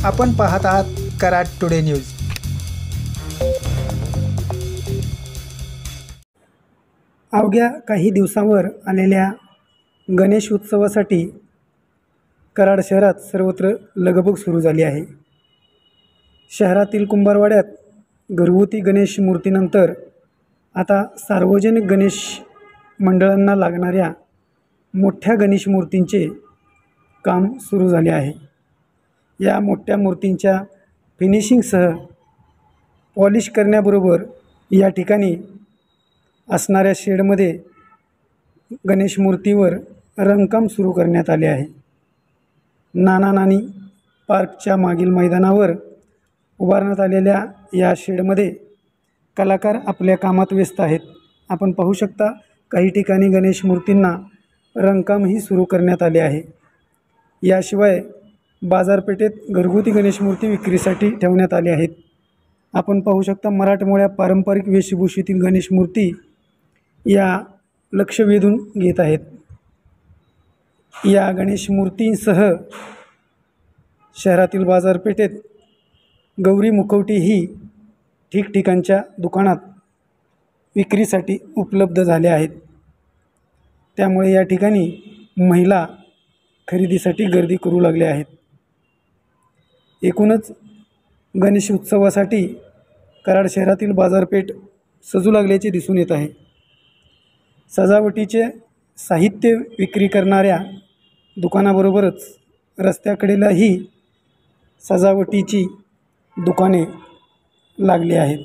आपण पाहत आहात कराड टुडे न्यूज। अवघ्या काही दिवसांवर आलेल्या गणेश उत्सवासाठी कराड शहरात सर्वत्र लगबग सुरू झाली आहे। शहरातील कुंभारवाड्यात घरगुती गणेश मूर्तीनंतर आता सार्वजनिक गणेश मंडळांना लागणाऱ्या मोठ्या गणेश मूर्तींचे काम सुरू झाले आहे। या मोठ्या मूर्तींच्या फिनिशिंगसह पॉलिश करण्याबरोबर या ठिकाणी असणाऱ्या शेडमध्ये गणेश मूर्तीवर रंगकाम सुरू करण्यात आले आहे। नाना नानी पार्कच्या मागील मैदानावर उभारण्यात आलेल्या या शेडमध्ये कलाकार आपल्या कामात व्यस्त आहेत। आपण पाहू शकता काही ठिकाणी गणेश मूर्तींना रंगकामही सुरू करण्यात आले आहे। याशिवाय बाजारपेठेत घरगुती गणेश मूर्ती विक्रीसाठी ठेवण्यात आली आहेत। आपण पाहू शकता मराठमोळ्या पारंपरिक वेशभूषेतील गणेश मूर्ती या लक्ष वेधून घेत आहेत। या गणेश मूर्तींसह शहरातील बाजारपेठेत गौरी मुखवटी ही ठिकठिकाणच्या दुकानात विक्रीसाठी उपलब्ध झाले आहेत। त्यामुळे या ठिकाणी महिला खरेदीसाठी गर्दी करू लागल्या आहेत। एकूणच गणेश उत्सवासाठी कराड शहरातील बाजारपेठ सजू लागल्याचे दिसून येत आहे। सजावटीचे साहित्य विक्री करणाऱ्या दुकानाबरोबरच रस्त्याकडेलाही सजावटीची दुकाने लागली आहेत।